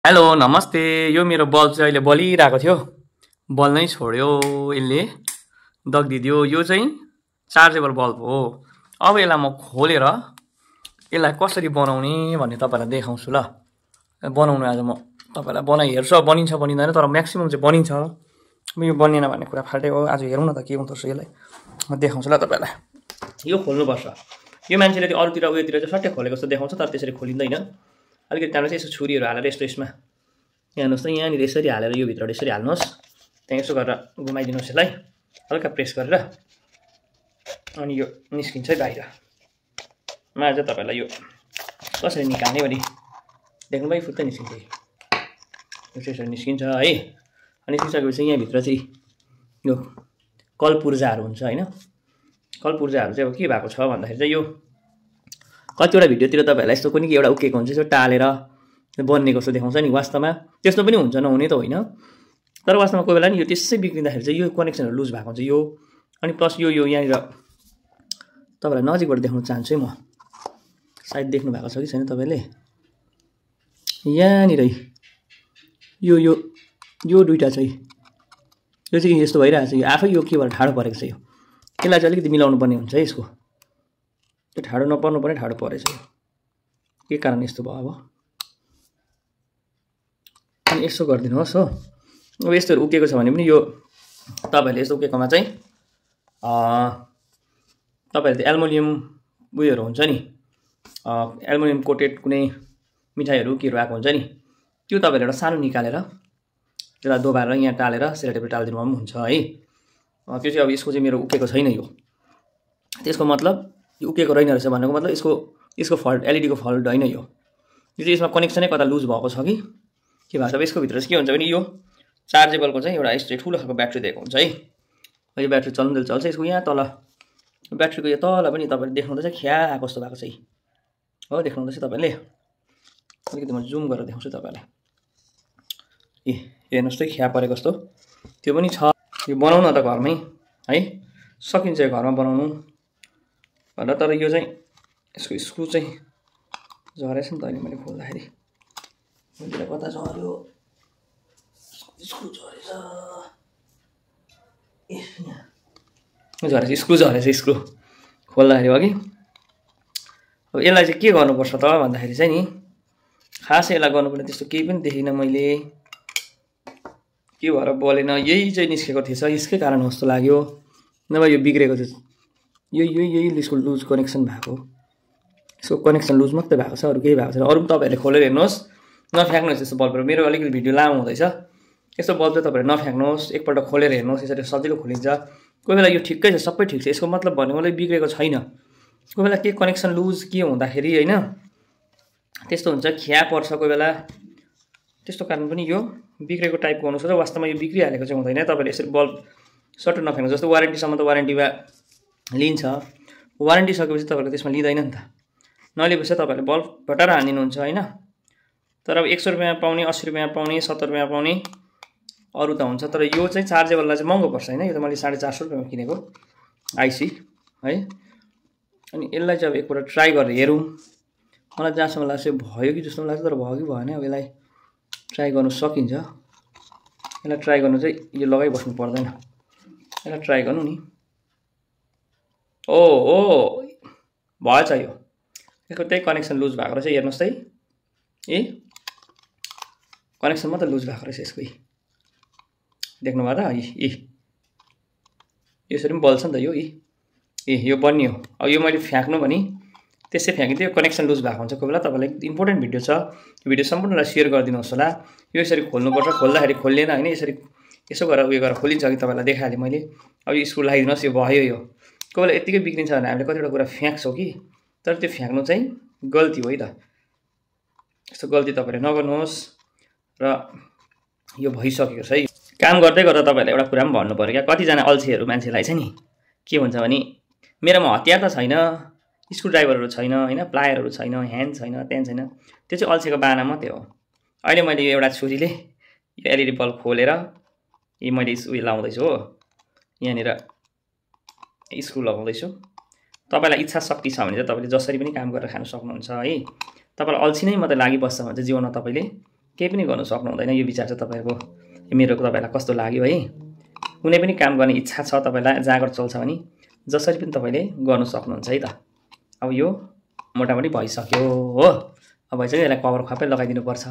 Hello नमस्ते। यो मेरो बल्ब चाहिँ अहिले बलिरहेको थियो, बल्नै छोड्यो यसले, दगिदियो। यो चाहिँ चार्जेबल बल्ब हो। अब यसलाई म खोलेर यसलाई कसरी बनाउने भन्ने तपाईँलाई देखाउँछु ल। बनाउनु आज म तपाईँलाई बनाइ हेर्छु, बनिन्छ बनिँदैन, तर म्याक्सिमम चाहिँ बनिन्छ। यो बनिएन भन्ने कुरा फाल्टै हो। आज हेरौँ न त के हुँदो रहेछ यसलाई, म देखाउँछु ल तपाईँलाई। यो खोल्नुपर्छ। यो मान्छेले त्यो अरूतिर उयोतिर चाहिँ सट्टै खोलेको जस्तो देखाउँछ, तर त्यसरी खोलिँदैन। अलिकति त्यहाँबाट चाहिँ यसो छुरीहरू हालेर यसमा यहाँ हेर्नुहोस् त, यहाँनिर यसरी हालेर यो भित्रबाट यसरी हाल्नुहोस्। त्यहाँ यसो गरेर घुमाइदिनुहोस् यसलाई, हल्का प्रेस गरेर, अनि यो निस्किन्छ है बाहिर। म आज तपाईँलाई यो कसरी निकाल्ने भने देख्नुभयो, फुत्तै निस्किन्छ। यो चाहिँ यसरी निस्किन्छ है। अनि निस्किसकेपछि यहाँभित्र चाहिँ यो कलपुर्जाहरू हुन्छ होइन। कलपुर्जाहरू चाहिँ अब के भएको छ भन्दाखेरि चाहिँ यो कतिवटा भिडियोतिर तपाईँहरूलाई यस्तो कुनै एउटा उकेको हुन्छ, यसो टालेर बन्नेको जस्तो देखाउँछ नि। वास्तवमा त्यस्तो पनि हुन्छ, नहुने त होइन। तर वास्तवमा कोही बेला नि यो त्यसै बिग्रिँदाखेरि चाहिँ यो कनेक्सनहरू लुज भएको हुन्छ यो। अनि प्लस यो यहाँनिर तपाईँलाई नजिकबाट देखाउन चाहन्छु है म। सायद देख्नु भएको छ कि छैन तपाईँले, यहाँनिर यो यो यो दुइटा चाहिँ यो चाहिँ यस्तो भइरहेको छ। यो आफै यो के भएर ठाडो परेको छ। यो यसलाई चाहिँ अलिकति मिलाउनु पर्ने हुन्छ है। यसको त्यो ठाडो नपर्नु पर्ने ठाडो परेछ यो, के कारण यस्तो भयो अब। अनि यसो गरिदिनुहोस् हो। अब यस्तोहरू उकेको छ भने पनि यो तपाईँहरूले यस्तो उकेकोमा चाहिँ तपाईँहरूले एल्युमिनियम उयोहरू हुन्छ नि, एल्युमिनियम कोटेड कुनै मिठाईहरू केहरू आएको हुन्छ नि, त्यो तपाईँहरूले एउटा सानो निकालेर त्यसलाई दोबारेर यहाँ टालेर सेलोटेपले टालिदिनु पनि हुन्छ है। त्यो चाहिँ अब यसको चाहिँ मेरो उकेको छैन यो। त्यसको मतलब यो उकेको रहेन रहेछ भन्नुको मतलब यसको फल्ट एलइडीको फल्ट होइन यो। यो चाहिँ यसमा कनेक्सनै कता लुज भएको छ कि के भएको छ। अब यसको भित्र चाहिँ के हुन्छ भने यो चार्जेबलको चाहिँ एउटा यस्तो ठुलो खालको ब्याट्री दिएको हुन्छ है। यो ब्याट्री चल्दै चल्छ। यसको यहाँ तल ब्याट्रीको यो तल पनि तपाईँले देख्नुहुँदैछ ख्या आएको जस्तो भएको छ हो। देख्नुहुँदैछ तपाईँले, अलिकति म जुम गरेर देखाउँछु तपाईँलाई। हेर्नुहोस् त ख्या परेको जस्तो त्यो पनि छ। यो बनाउन त घरमै है, सकिन्छ यो घरमा बनाउनु भनेर। तर यो चाहिँ यसको स्क्रु चाहिँ झरेछ नि त अहिले मैले खोल्दाखेरि। मैले कता झऱ्यो, स्क्रु झरेछ, झरेछ स्क्रु झरेछ। स्क्रु खोल्दाखेरि हो कि। अब यसलाई चाहिँ के गर्नुपर्छ त भन्दाखेरि चाहिँ नि, खास यसलाई गर्नुपर्ने त्यस्तो केही पनि देखिनँ मैले। के भएर बोलेन, यही चाहिँ निस्केको थिएछ, यसकै कारण जस्तो लाग्यो। नभए यो बिग्रेको चाहिँ यही यसको लुज कनेक्सन भएको, यसको कनेक्सन लुज मात्रै भएको छ, अरू केही भएको छैन। अरू पनि तपाईँहरूले खोलेर हेर्नुहोस्, नफ्याँक्नुहोस् यस्तो बल्बहरू। मेरो अलिकति भिडियो लामो हुँदैछ, यस्तो बल्ब चाहिँ तपाईँहरूले नफ्याँक्नुहोस्, एकपल्ट खोलेर हेर्नुहोस्। यसरी सजिलो खोलिन्छ। कोही बेला यो ठिकै छ, सबै ठिक छ, यसको मतलब भन्ने मलाई बिग्रेको छैन। कोही बेला के कनेक्सन लुज के हुँदाखेरि होइन त्यस्तो हुन्छ, ख्या पर्छ कोही बेला, त्यस्तो कारण पनि यो बिग्रेको टाइपको हुनसक्छ। वास्तवमा यो बिग्रिहालेको चाहिँ हुँदैन। तपाईँले यसरी बल्ब सट्ट नफ्याँक्नु। जस्तो वारेन्टीसम्म त वारेन्टीमा लिन्छ, वारेन्टी सकेपछि तपाईँहरूले त्यसमा लिँदैन नि त। नलिएपछि तपाईँहरूले बल्ब भटाएर हानिदिनुहुन्छ होइन। तर अब 100 रुपियाँमा पाउने, 80 रुपियाँमा पाउने, 70 रुपियाँमा पाउने अरू त हुन्छ। तर यो चाहिँ चार्जेबललाई चाहिँ महँगो पर्छ होइन। यो त मैले 450 रुपियाँमा किनेको आइसी है। अनि यसलाई चाहिँ अब एकपल्ट ट्राई गरेर हेरौँ। मलाई जहाँसम्म लाग्छ भयो कि जस्तो लाग्छ, तर भयो कि भएन अब यसलाई ट्राई गर्नु सकिन्छ। यसलाई ट्राई गर्नु चाहिँ यो लगाइबस्नु पर्दैन, यसलाई ट्राई गर्नु नि। ओ भएछ यो, यसको त्यही कनेक्सन लुज भएको रहेछ। हेर्नुहोस् है, कनेक्सन मात्रै लुज भएको रहेछ यसको। देख्नुभयो त, यसरी पनि बल्छ नि त यो। यो बनियो। अब यो मैले फ्याँक्नु भने त्यसै फ्याँकिदियो, कनेक्सन लुज भएको हुन्छ कोही बेला। तपाईँलाई इम्पोर्टेन्ट भिडियो छ, यो भिडियो सम्पूर्णलाई सेयर गरिदिनुहोस् होला। यो यसरी खोल्नुपर्छ, खोल्दाखेरि खोल्दैन होइन, यसरी यसो गरेर उयो गरेर खोलिन्छ कि तपाईँलाई देखाइहालेँ मैले। अब यो स्क्रु लगाइदिनुहोस्, यो भयो। यो कोही बेला यत्तिकै बिग्रिन्छ भने हामीले कतिवटा कुरा फ्याँक्छौँ कि, तर त्यो फ्याँक्नु चाहिँ गल्ती हो है त। यस्तो गल्ती तपाईँले नगर्नुहोस्। र यो भइसकेको छ है। काम गर्दै गर्दा तपाईँहरूले एउटा कुरा पनि भन्नु पऱ्यो क्या। कतिजना अल्छीहरू मान्छेलाई चाहिँ नि के हुन्छ भने, मेरोमा हतियार त छैन, स्क्रुड्राइभरहरू छैन होइन, प्लायरहरू छैन, ह्यान्ड छैन, पेन छैन, त्यो चाहिँ अल्छीको बाना मात्रै हो। अहिले मैले यो एउटा छुरीले यो एलइडी बल्ब खोलेर यो मैले उयो लाउँदैछु हो, यहाँनिर स्क्रु लगाउँदैछु। तपाईँलाई इच्छा शक्ति छ भने चाहिँ तपाईँले जसरी पनि काम गरेर खान सक्नुहुन्छ है। तपाईँलाई अल्छी नै मात्रै लागिबस्छ भने चाहिँ जीवनमा तपाईँले केही पनि गर्नु सक्नु हुँदैन। यो विचार चाहिँ तपाईँको मेरो तपाईँलाई कस्तो लाग्यो है? कुनै पनि काम गर्ने इच्छा छ तपाईँलाई, जाँगर चल्छ भने जसरी पनि तपाईँले गर्नु सक्नुहुन्छ है त। अब यो मोटामोटी भइसक्यो हो। अब भइसक्यो, यसलाई कभर खप्पै लगाइदिनुपर्छ।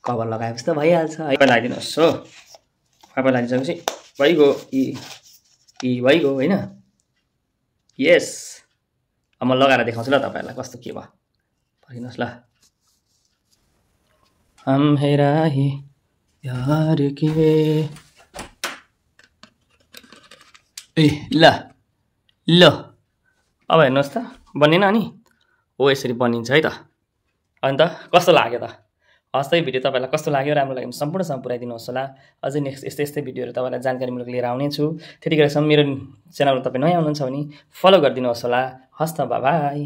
कभर लगाएपछि त भइहाल्छ है। लगाइदिनुहोस् हो। खप्पै लगाइदिसकेपछि भइगयो। भइगयो होइन? यस। अब म लगाएर देखाउँछु ल तपाईँहरूलाई कस्तो के भयो। पर्खिनुहोस् ल। हम हेरा ही यार के ल ल अब हेर्नुहोस् त बनिएन नि? हो यसरी बनिन्छ है त। अन्त कस्तो लाग्यो त? हस् त यो भिडियो तपाईँलाई कस्तो लाग्यो, राम्रो लाग्यो भने सम्पूर्णसँग पुऱ्याइदिनुहोस् होला। अझै नेक्स्ट यस्तै भिडियोहरू तपाईँलाई जानकारीमूलक लिएर आउने छु। त्यतिखेरसम्म मेरो च्यानलमा तपाईँ नयाँ हुनुहुन्छ भने फलो गरिदिनुहोस् होला। हस् त, बाई बाई।